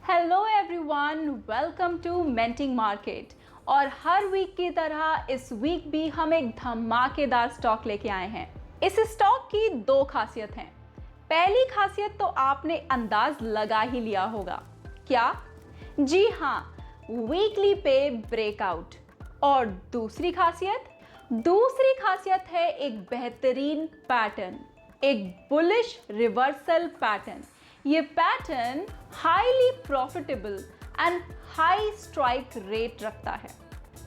Hello everyone, welcome to मेंटिंग market. और हर वीक की तरह इस वीक भी हम एक धमाकेदार स्टॉक लेके आए हैं। इस स्टॉक की दो खासियत हैं। पहली खासियत तो आपने अंदाज लगा ही लिया होगा, क्या? जी हाँ, वीकली पे ब्रेकआउट। और दूसरी खासियत है एक बेहतरीन पैटर्न, एक बुलिश रिवर्सल पैटर्न। ये pattern highly profitable and high strike rate रखता है।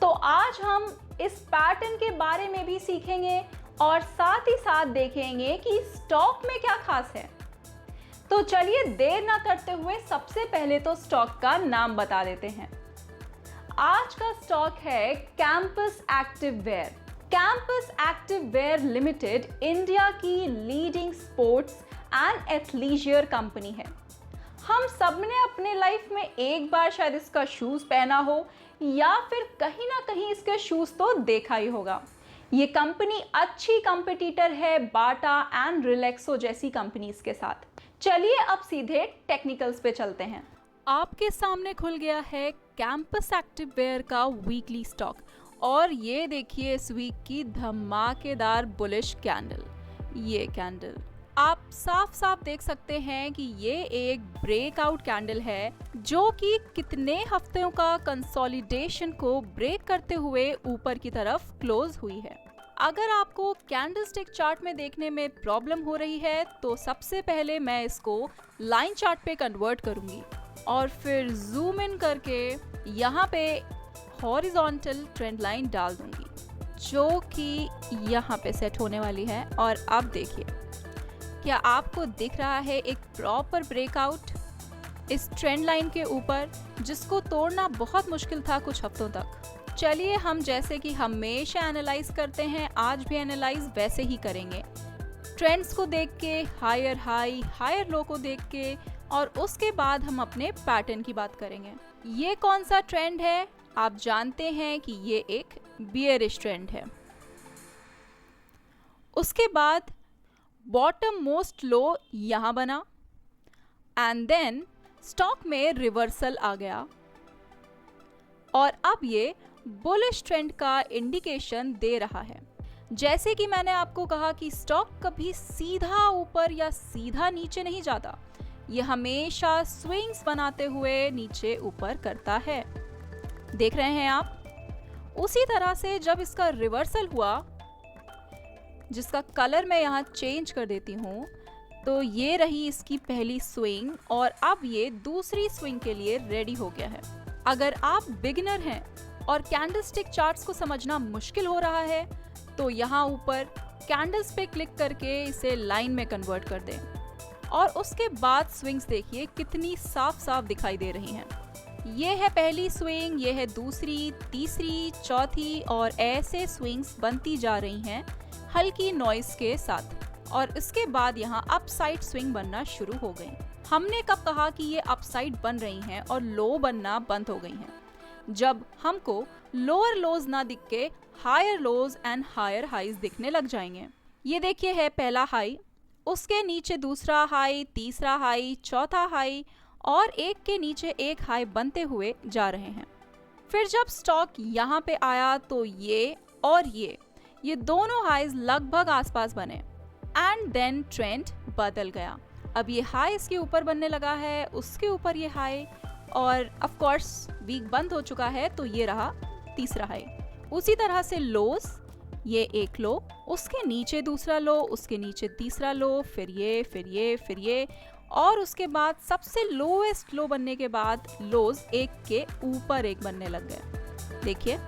तो आज हम इस पैटर्न के बारे में भी सीखेंगे और साथ ही साथ देखेंगे कि स्टॉक में क्या खास है। तो चलिए देर ना करते हुए सबसे पहले तो स्टॉक का नाम बता देते हैं। आज का स्टॉक है कैंपस एक्टिववेयर। कैंपस एक्टिववेयर लिमिटेड इंडिया की लीडिंग स्पोर्ट्स एंड एथलीजियर कंपनी है। हम सब ने अपने लाइफ में एक बार शायद इसका शूज पहना हो या फिर कहीं ना कहीं इसके शूज तो देखा ही होगा। ये कंपनी अच्छी कंपटीटर है बाटा एंड रिलैक्सो जैसी कंपनीज के साथ। चलिए अब सीधे टेक्निकल्स पे चलते हैं। आपके सामने खुल गया है कैंपस एक्टिववेयर का वीकली स्टॉक और ये देखिए इस वीक की धमाकेदार बुलिश कैंडल। ये कैंडल आप साफ साफ देख सकते हैं कि ये एक ब्रेकआउट कैंडल है जो कि कितने हफ्तों का कंसोलिडेशन को ब्रेक करते हुए ऊपर की तरफ क्लोज हुई है। अगर आपको कैंडलस्टिक चार्ट में देखने में प्रॉब्लम हो रही है तो सबसे पहले मैं इसको लाइन चार्ट पे कन्वर्ट करूंगी और फिर जूम इन करके यहाँ पे हॉरिजॉन्टल ट्रेंड लाइन डाल दूंगी जो कि यहाँ पे सेट होने वाली है। और अब देखिए, क्या आपको दिख रहा है एक प्रॉपर ब्रेकआउट इस ट्रेंड लाइन के ऊपर जिसको तोड़ना बहुत मुश्किल था कुछ हफ्तों तक। चलिए हम जैसे कि हमेशा एनालाइज करते हैं आज भी एनालाइज वैसे ही करेंगे। ट्रेंड्स को देख के, हायर हाई हायर लो को देख के, और उसके बाद हम अपने पैटर्न की बात करेंगे। ये कौन सा ट्रेंड है? आप जानते हैं कि ये एक बियरिश ट्रेंड है। उसके बाद बॉटम मोस्ट लो यहाँ बना एंड देन स्टॉक में रिवर्सल आ गया और अब ये बुलिश ट्रेंड का इंडिकेशन दे रहा है। जैसे कि मैंने आपको कहा कि स्टॉक कभी सीधा ऊपर या सीधा नीचे नहीं जाता, ये हमेशा स्विंग्स बनाते हुए नीचे ऊपर करता है। देख रहे हैं आप? उसी तरह से जब इसका रिवर्सल हुआ, जिसका कलर मैं यहाँ चेंज कर देती हूँ, तो ये रही इसकी पहली स्विंग और अब ये दूसरी स्विंग के लिए रेडी हो गया है। अगर आप बिगिनर हैं और कैंडलस्टिक चार्ट्स को समझना मुश्किल हो रहा है तो यहाँ ऊपर कैंडल्स पे क्लिक करके इसे लाइन में कन्वर्ट कर दें और उसके बाद स्विंग्स देखिए कितनी साफ साफ दिखाई दे रही हैं। ये है पहली स्विंग, ये है दूसरी, तीसरी, चौथी और ऐसे स्विंग्स बनती जा रही हैं हल्की नॉइस के साथ। और इसके बाद यहाँ अपसाइड स्विंग बनना शुरू हो गई। हमने कब कहा कि ये अपसाइड बन रही हैं और लो बनना बंद हो गई हैं? जब हमको लोअर लोज ना दिख के higher lows and higher highs दिखने लग जाएंगे। ये देखिए है पहला हाई, उसके नीचे दूसरा हाई, तीसरा हाई, चौथा हाई और एक के नीचे एक हाई बनते हुए जा रहे हैं। फिर जब स्टॉक यहाँ पे आया तो ये और ये दोनों हाईज लगभग आसपास बने एंड देन ट्रेंड बदल गया। अब ये हाई इसके ऊपर बनने लगा है, उसके ऊपर ये हाई और ऑफ कोर्स वीक बंद हो चुका है तो ये रहा तीसरा हाई। उसी तरह से लोस, ये एक लो, उसके नीचे दूसरा लो, उसके नीचे तीसरा लो, फिर ये और उसके बाद सबसे लोएस्ट लो बनने के बाद लोज एक के ऊपर एक बनने लग गए। देखिए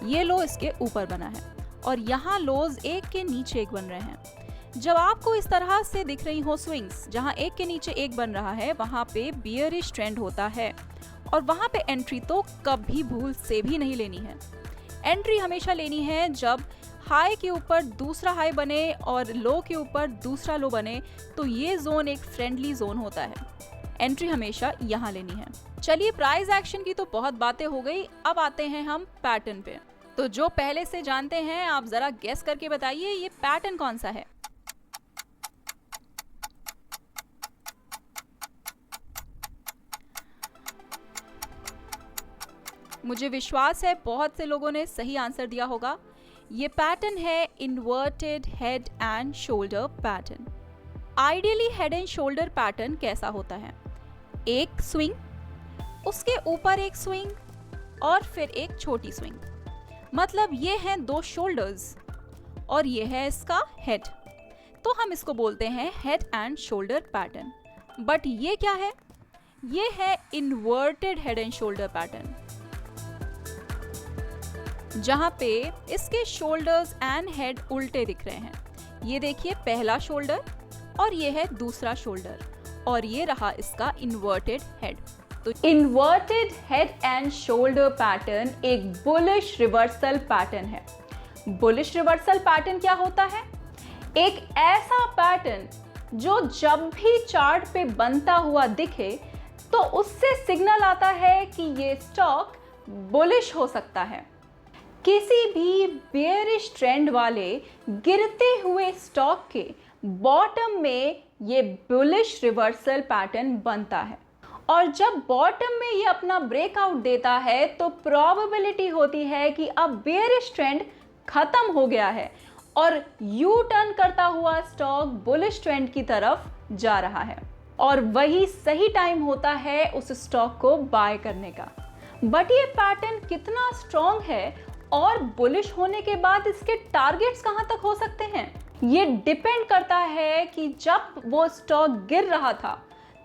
ये लो इसके ऊपर बना है और यहाँ लोज एक के नीचे एक बन रहे हैं। जब आपको इस तरह से दिख रही हो स्विंग्स जहाँ एक के नीचे एक बन रहा है, वहाँ पे बियरिश ट्रेंड होता है और वहाँ पे एंट्री तो कभी भूल से भी नहीं लेनी है। एंट्री हमेशा लेनी है जब हाई के ऊपर दूसरा हाई बने और लो के ऊपर दूसरा लो बने, तो ये जोन एक फ्रेंडली जोन होता है। एंट्री हमेशा यहाँ लेनी है। चलिए प्राइस एक्शन की तो बहुत बातें हो गई, अब आते हैं हम पैटर्न पे। तो जो पहले से जानते हैं आप जरा गेस करके बताइए ये पैटर्न कौन सा है। मुझे विश्वास है बहुत से लोगों ने सही आंसर दिया होगा। ये पैटर्न है inverted head and shoulder pattern. Ideally head and shoulder pattern कैसा होता है? एक स्विंग, उसके ऊपर एक स्विंग और फिर एक छोटी स्विंग। मतलब ये हैं दो शोल्डर्स और ये है इसका हेड, तो हम इसको बोलते हैं head and shoulder pattern. But ये क्या है? ये है inverted head and shoulder pattern, जहां पे इसके शोल्डर्स एंड हेड उल्टे दिख रहे हैं। ये देखिए पहला शोल्डर और ये है दूसरा शोल्डर और ये रहा इसका इन्वर्टेड हेड। तो inverted head and shoulder pattern एक बुलिश रिवर्सल पैटर्न है। बुलिश रिवर्सल पैटर्न क्या होता है? एक ऐसा पैटर्न जो जब भी चार्ट पे बनता हुआ दिखे तो उससे सिग्नल आता है कि ये स्टॉक बुलिश हो सकता है। किसी भी बेयरिश ट्रेंड वाले गिरते हुए स्टॉक के बॉटम में ये बुलिश रिवर्सल पैटर्न बनता है और जब बॉटम में ये अपना ब्रेकआउट देता है तो प्रोबेबिलिटी होती है कि अब बेयरिश ट्रेंड खत्म हो गया है और यू टर्न करता हुआ स्टॉक बुलिश ट्रेंड की तरफ जा रहा है और वही सही टाइम होता है उस स्टॉक को बाय करने का। बट ये पैटर्न कितना स्ट्रॉन्ग है और बुलिश होने के बाद इसके टारगेट्स कहां तक हो सकते हैं, ये डिपेंड करता है कि जब वो स्टॉक गिर रहा था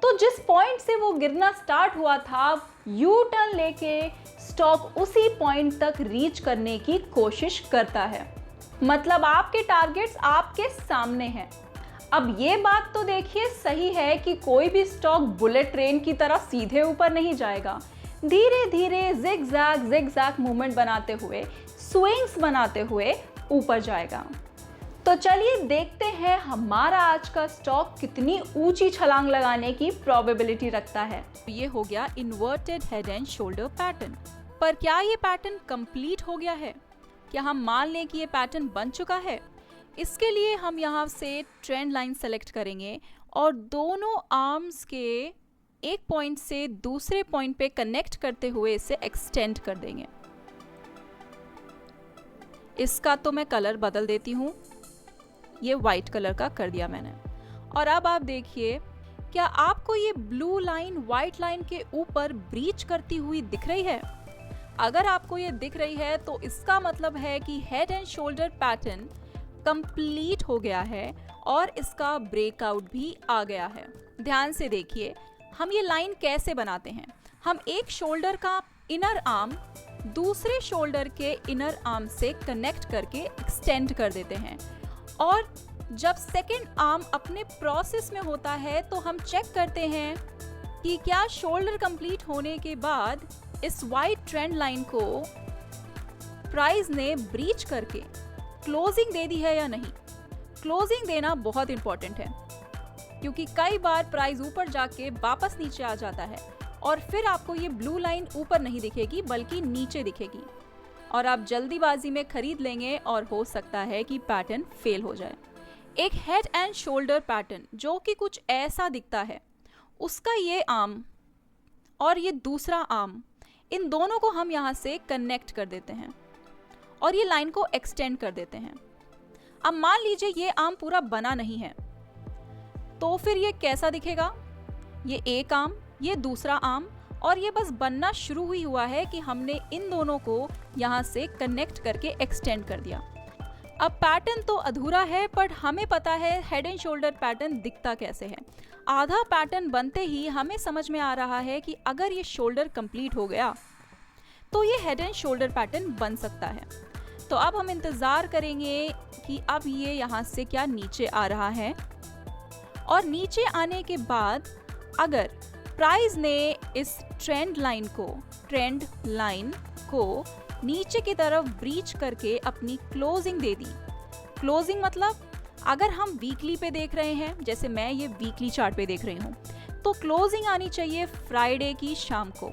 तो जिस पॉइंट से वो गिरना स्टार्ट हुआ था यू टर्न लेके स्टॉक उसी पॉइंट तक रीच करने की कोशिश करता है। मतलब आपके टारगेट्स आपके सामने हैं। अब ये बात तो देखिए सही है कि कोई भी स्टॉक बुलेट ट्रेन की तरह सीधे ऊपर नहीं जाएगा, धीरे धीरे जिग-जैग मूवमेंट बनाते हुए, स्विंग्स बनाते हुए ऊपर जाएगा। तो चलिए देखते हैं हमारा आज का स्टॉक कितनी ऊंची छलांग लगाने की प्रोबेबिलिटी रखता है। ये हो गया inverted head and shoulder pattern. पर क्या ये पैटर्न कंप्लीट हो गया है? क्या हम मान लें कि ये पैटर्न बन चुका है? इसके लिए हम यहाँ से ट्रेंड लाइन सेलेक्ट करेंगे और दोनों आर्म्स के एक पॉइंट से दूसरे पॉइंट पे कनेक्ट करते हुए इसे एक्सटेंड कर देंगे। इसका तो मैं कलर बदल देती हूँ, ये वाइट कलर का कर दिया मैंने। और अब आप देखिए, क्या आपको ये ब्लू लाइन वाइट लाइन के ऊपर ब्रीच करती हुई दिख रही है? अगर आपको ये दिख रही है तो इसका मतलब है कि head and shoulder pattern complete हो गया है और इसका ब्रेकआउट भी आ गया है। ध्यान से देखिए हम ये लाइन कैसे बनाते हैं। हम एक शोल्डर का इनर आर्म दूसरे शोल्डर के इनर आर्म से कनेक्ट करके एक्सटेंड कर देते हैं और जब सेकेंड आर्म अपने प्रोसेस में होता है तो हम चेक करते हैं कि क्या शोल्डर कंप्लीट होने के बाद इस वाइट ट्रेंड लाइन को प्राइस ने ब्रीच करके क्लोजिंग दे दी है या नहीं। क्लोजिंग देना बहुत इंपॉर्टेंट है क्योंकि कई बार प्राइस ऊपर जाके वापस नीचे आ जाता है और फिर आपको ये ब्लू लाइन ऊपर नहीं दिखेगी बल्कि नीचे दिखेगी और आप जल्दीबाजी में खरीद लेंगे और हो सकता है कि पैटर्न फेल हो जाए। एक हेड एंड शोल्डर पैटर्न जो कि कुछ ऐसा दिखता है, उसका ये आर्म और ये दूसरा आर्म, इन दोनों को हम यहाँ से कनेक्ट कर देते हैं और ये लाइन को एक्सटेंड कर देते हैं। अब मान लीजिए ये आर्म पूरा बना नहीं है तो फिर ये कैसा दिखेगा? ये एक आर्म, ये दूसरा आर्म और ये बस बनना शुरू ही हुआ है कि हमने इन दोनों को यहाँ से कनेक्ट करके एक्सटेंड कर दिया। अब पैटर्न तो अधूरा है बट हमें पता है हेड एंड शोल्डर पैटर्न दिखता कैसे है। आधा पैटर्न बनते ही हमें समझ में आ रहा है कि अगर ये शोल्डर कंप्लीट हो गया तो ये हेड एंड शोल्डर पैटर्न बन सकता है। तो अब हम इंतज़ार करेंगे कि अब ये यहाँ से क्या नीचे आ रहा है और नीचे आने के बाद अगर प्राइस ने इस ट्रेंड लाइन को नीचे की तरफ ब्रीच करके अपनी क्लोजिंग दे दी। क्लोजिंग मतलब अगर हम वीकली पे देख रहे हैं, जैसे मैं ये वीकली चार्ट पे देख रही हूँ, तो क्लोजिंग आनी चाहिए फ्राइडे की शाम को।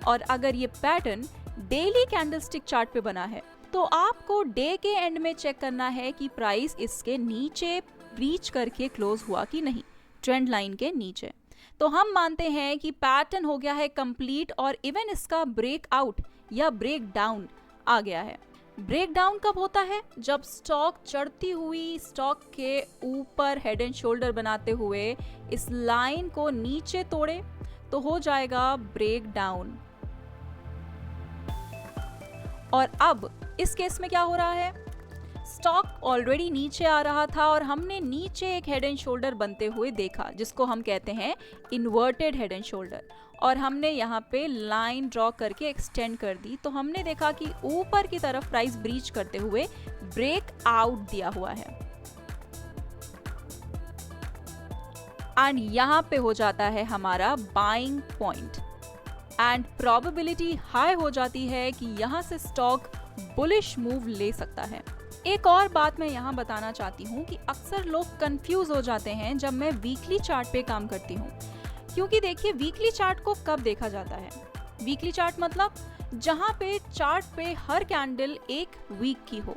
और अगर ये पैटर्न डेली कैंडलस्टिक चार्ट पे बना है तो आपको डे के एंड में चेक करना है कि प्राइस इसके नीचे ब्रीच करके क्लोज हुआ कि नहीं, ट्रेंड लाइन के नीचे। तो हम मानते हैं कि पैटर्न हो गया है कंप्लीट और इवन इसका ब्रेकआउट या ब्रेक डाउन आ गया है। ब्रेक डाउन कब होता है? जब स्टॉक चढ़ती हुई स्टॉक के ऊपर हेड एंड शोल्डर बनाते हुए इस लाइन को नीचे तोड़े तो हो जाएगा ब्रेक डाउन। और अब इस केस में क्या हो रहा है? स्टॉक ऑलरेडी नीचे आ रहा था और हमने नीचे एक हेड एंड शोल्डर बनते हुए देखा जिसको हम कहते हैं इन्वर्टेड हेड एंड शोल्डर, और हमने यहाँ पे लाइन ड्रॉ करके एक्सटेंड कर दी तो हमने देखा कि ऊपर की तरफ प्राइस ब्रीच करते हुए ब्रेक आउट दिया हुआ है एंड यहाँ पे हो जाता है हमारा buying point and probability high हो जाती है कि यहाँ से स्टॉक बुलिश मूव ले सकता है। एक और बात मैं यहाँ बताना चाहती हूँ कि अक्सर लोग कंफ्यूज हो जाते हैं जब मैं वीकली चार्ट पे काम करती हूँ, क्योंकि देखिए वीकली चार्ट को कब देखा जाता है? वीकली चार्ट मतलब जहाँ पे चार्ट पे हर कैंडल एक वीक की हो।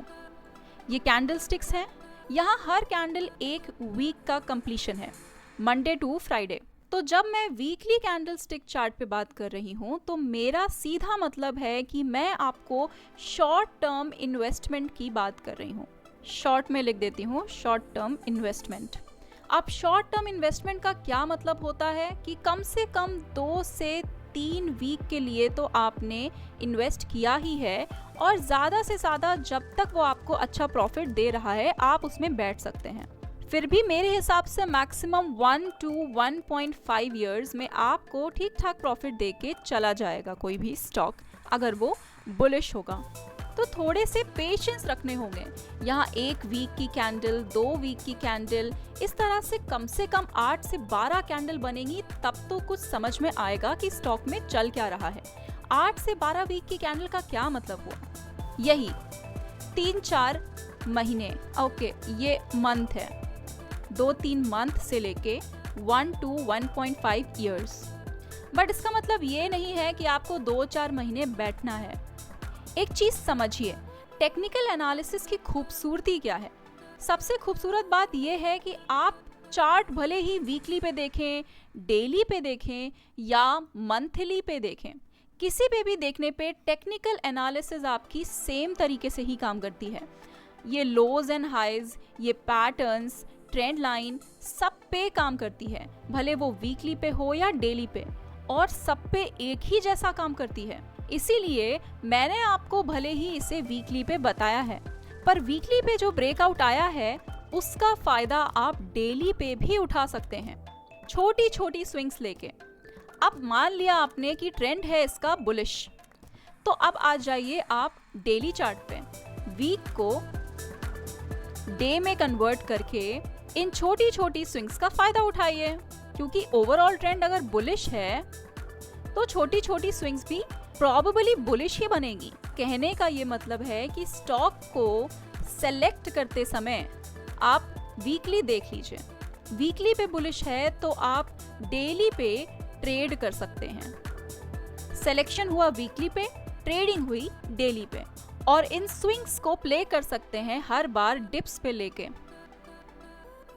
ये कैंडल स्टिक्स हैं, यहाँ हर कैंडल एक वीक का कंप्लीशन है, मंडे टू फ्राइडे। तो जब मैं वीकली कैंडल स्टिक चार्ट पे बात कर रही हूँ तो मेरा सीधा मतलब है कि मैं आपको शॉर्ट टर्म इन्वेस्टमेंट की बात कर रही हूँ। शॉर्ट में लिख देती हूँ शॉर्ट टर्म इन्वेस्टमेंट। अब शॉर्ट टर्म इन्वेस्टमेंट का क्या मतलब होता है कि कम से कम 2 से 3 वीक के लिए तो आपने इन्वेस्ट किया ही है और ज़्यादा से ज़्यादा जब तक वो आपको अच्छा प्रॉफिट दे रहा है आप उसमें बैठ सकते हैं। फिर भी मेरे हिसाब से मैक्सिमम 1 to 1.5 ईयर्स में आपको ठीक ठाक प्रॉफिट दे के चला जाएगा कोई भी स्टॉक, अगर वो बुलिश होगा। तो थोड़े से पेशेंस रखने होंगे। यहाँ 1 वीक की कैंडल, 2 वीक की कैंडल, इस तरह से कम 8 से 12 कैंडल बनेगी तब तो कुछ समझ में आएगा कि स्टॉक में चल क्या रहा है। 8 से 12 वीक की कैंडल का क्या मतलब हुआ? यही 3-4 महीने, ओके ये मंथ है, 2-3 मंथ से लेके 1 to 1.5 ईयर्स। बट इसका मतलब ये नहीं है कि आपको 2-4 महीने बैठना है। एक चीज समझिए, टेक्निकल एनालिसिस की खूबसूरती क्या है? सबसे खूबसूरत बात यह है कि आप चार्ट भले ही वीकली पे देखें, डेली पे देखें या मंथली पे देखें, किसी पे भी देखने पे टेक्निकल एनालिसिस आपकी सेम तरीके से ही काम करती है। ये लोज एंड हाइज, ये पैटर्न्स, ट्रेंड लाइन सब पे काम करती है, भले वो वीकली पे हो या डेली पे, और सब पे एक ही जैसा काम करती है। इसीलिए मैंने आपको भले ही इसे वीकली पे बताया है, पर वीकली पे जो ब्रेकआउट आया है उसका फायदा आप डेली पे भी उठा सकते हैं, छोटी छोटी स्विंग्स लेके। अब मान लिया आपने कि ट्रेंड है इसका बुलिश, तो अब आ जाइए आप डेली चार्ट पे, वीक को डे में कन्वर्ट करके इन छोटी छोटी स्विंग्स का फायदा उठाइए, क्योंकि ओवरऑल ट्रेंड अगर बुलिश है तो छोटी छोटी स्विंग्स भी प्रोबेबली बुलिश ही बनेगी। कहने का ये मतलब है कि स्टॉक को सेलेक्ट करते समय आप वीकली देख लीजिए, वीकली पे बुलिश है तो आप डेली पे ट्रेड कर सकते हैं। सिलेक्शन हुआ वीकली पे, ट्रेडिंग हुई डेली पे, और इन स्विंग्स को प्ले कर सकते हैं हर बार डिप्स पे लेके।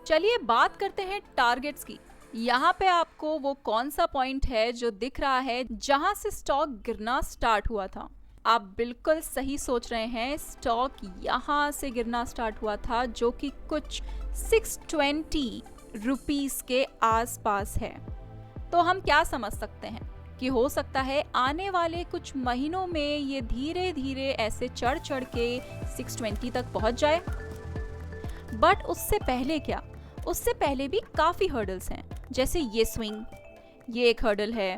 चलिए बात करते हैं टारगेट्स की। यहाँ पे आपको वो कौन सा पॉइंट है जो दिख रहा है जहां से स्टॉक गिरना स्टार्ट हुआ था? आप बिल्कुल सही सोच रहे हैं, स्टॉक यहाँ से गिरना स्टार्ट हुआ था, जो कि कुछ 620 रुपीस के आसपास है। तो हम क्या समझ सकते हैं कि हो सकता है आने वाले कुछ महीनों में ये धीरे धीरे ऐसे चढ़ चढ़ के 620 तक पहुंच जाए। बट उससे पहले क्या? उससे पहले भी काफ़ी हर्डल्स हैं, जैसे ये स्विंग, ये एक हर्डल है,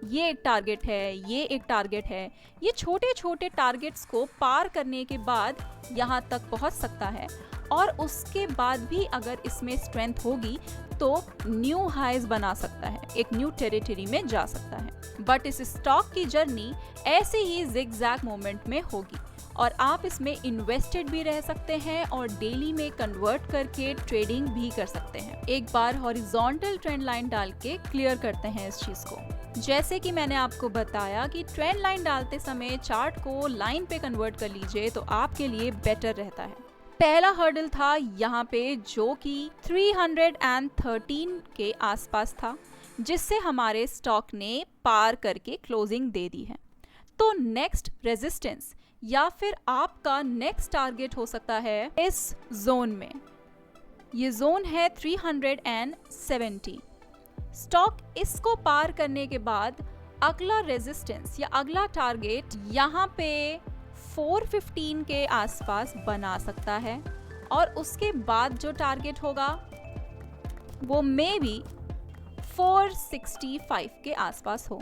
ये एक टारगेट है, ये एक टारगेट है। ये छोटे छोटे टारगेट्स को पार करने के बाद यहाँ तक पहुँच सकता है, और उसके बाद भी अगर इसमें स्ट्रेंथ होगी तो न्यू हाइज बना सकता है, एक न्यू टेरिटरी में जा सकता है। बट इस स्टॉक की जर्नी ऐसे ही जिगजैग मोमेंट में होगी, और आप इसमें इन्वेस्टेड भी रह सकते हैं और डेली में कन्वर्ट करके ट्रेडिंग भी कर सकते हैं। एक बार हॉरिजॉन्टल ट्रेंड लाइन डाल के क्लियर करते हैं इस चीज को। जैसे कि मैंने आपको बताया कि ट्रेंड लाइन डालते समय चार्ट को लाइन पे कन्वर्ट कर लीजिए तो आपके लिए बेटर रहता है। पहला हर्डल था यहाँ पे, जो कि 313 के आसपास था, जिससे हमारे स्टॉक ने पार करके क्लोजिंग दे दी है। तो नेक्स्ट रेजिस्टेंस या फिर आपका नेक्स्ट टारगेट हो सकता है इस जोन में। ये जोन है 370। स्टॉक इसको पार करने के बाद अगला रेजिस्टेंस या अगला टारगेट यहाँ पे 415 के आसपास बना सकता है और उसके बाद जो टारगेट होगा वो मे बी 465 के आसपास हो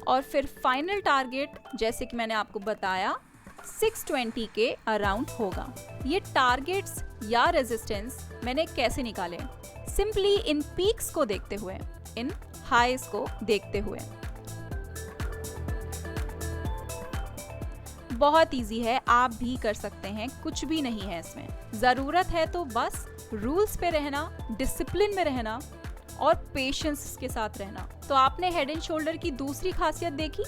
और फिर फाइनल टारगेट जैसे कि मैंने आपको बताया 620 के अराउंड होगा। ये टारगेट्स या रेजिस्टेंस मैंने कैसे निकाले? सिंपली इन पीक्स को देखते हुए, इन हाईज को देखते हुए। बहुत इजी है, आप भी कर सकते हैं, कुछ भी नहीं है इसमें। जरूरत है तो बस रूल्स पे रहना, डिसिप्लिन में रहना और पेशेंस के साथ रहना। तो आपने हेड एंड शोल्डर की दूसरी खासियत देखी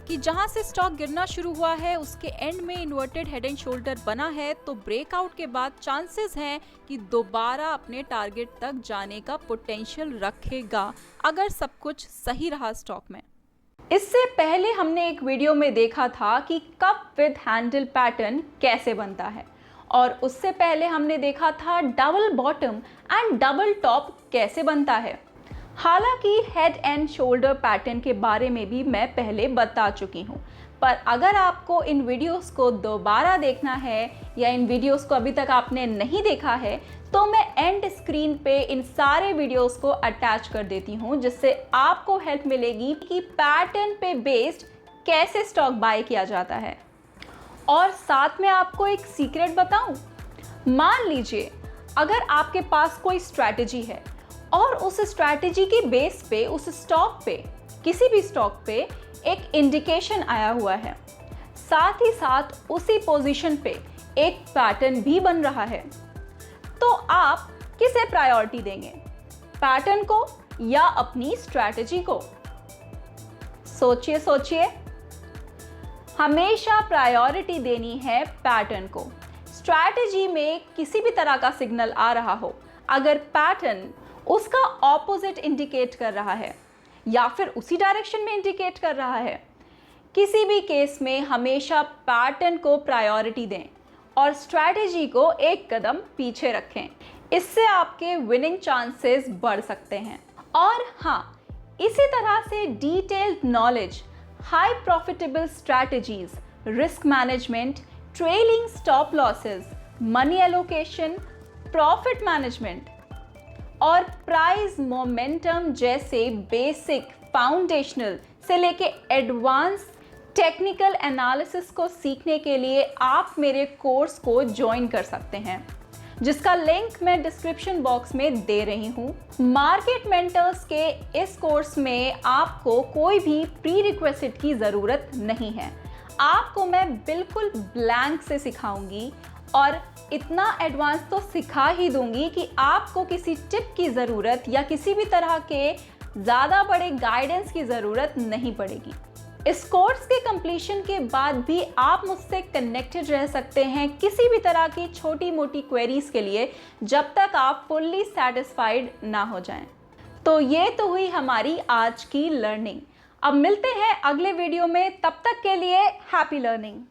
कि जहां से स्टॉक गिरना शुरू हुआ है उसके एंड में इन्वर्टेड हेड एंड शोल्डर बना है, तो ब्रेकआउट के बाद चांसेस हैं कि दोबारा अपने टारगेट तक जाने का पोटेंशियल रखेगा अगर सब कुछ सही रहा स्टॉक में। इससे पहले हमने एक वीडियो में देखा था कि कप विद हैंडल पैटर्न कैसे बनता है और उससे पहले हमने देखा था double bottom and double top कैसे बनता है। हालांकि हेड एंड शोल्डर पैटर्न के बारे में भी मैं पहले बता चुकी हूँ, पर अगर आपको इन वीडियोस को दोबारा देखना है या इन वीडियोस को अभी तक आपने नहीं देखा है तो मैं एंड स्क्रीन पे इन सारे वीडियोस को अटैच कर देती हूँ, जिससे आपको हेल्प मिलेगी कि पैटर्न पे बेस्ड कैसे स्टॉक बाय किया जाता है। और साथ में आपको एक सीक्रेट बताऊं, मान लीजिए अगर आपके पास कोई स्ट्रैटेजी है और उस स्ट्रैटेजी के बेस पे उस स्टॉक पे, किसी भी स्टॉक पे एक इंडिकेशन आया हुआ है, साथ ही साथ उसी पोजीशन पे एक पैटर्न भी बन रहा है, तो आप किसे प्रायोरिटी देंगे, पैटर्न को या अपनी स्ट्रैटेजी को? सोचिए सोचिए। हमेशा प्रायोरिटी देनी है पैटर्न को। स्ट्रैटेजी में किसी भी तरह का सिग्नल आ रहा हो, अगर पैटर्न उसका ऑपोजिट इंडिकेट कर रहा है या फिर उसी डायरेक्शन में इंडिकेट कर रहा है, किसी भी केस में हमेशा पैटर्न को प्रायोरिटी दें और स्ट्रैटेजी को एक कदम पीछे रखें। इससे आपके विनिंग चांसेस बढ़ सकते हैं। और हाँ, इसी तरह से detailed knowledge, high profitable strategies, risk management, trailing stop losses, money allocation, profit management और प्राइस मोमेंटम जैसे बेसिक, फाउंडेशनल से लेके एडवांस टेक्निकल एनालिसिस को सीखने के लिए आप मेरे कोर्स को ज्वाइन कर सकते हैं, जिसका लिंक मैं डिस्क्रिप्शन बॉक्स में दे रही हूँ। मार्केट मेंटर्स के इस कोर्स में आपको कोई भी प्री रिक्वेस्ट की ज़रूरत नहीं है। आपको मैं बिल्कुल ब्लैंक से सिखाऊंगी और इतना एडवांस तो सिखा ही दूंगी कि आपको किसी टिप की ज़रूरत या किसी भी तरह के ज़्यादा बड़े गाइडेंस की ज़रूरत नहीं पड़ेगी। इस कोर्स के कंप्लीशन के बाद भी आप मुझसे कनेक्टेड रह सकते हैं किसी भी तरह की छोटी मोटी क्वेरीज के लिए, जब तक आप फुल्ली सेटिस्फाइड ना हो जाएं। तो ये तो हुई हमारी आज की लर्निंग। अब मिलते हैं अगले वीडियो में, तब तक के लिए हैप्पी लर्निंग।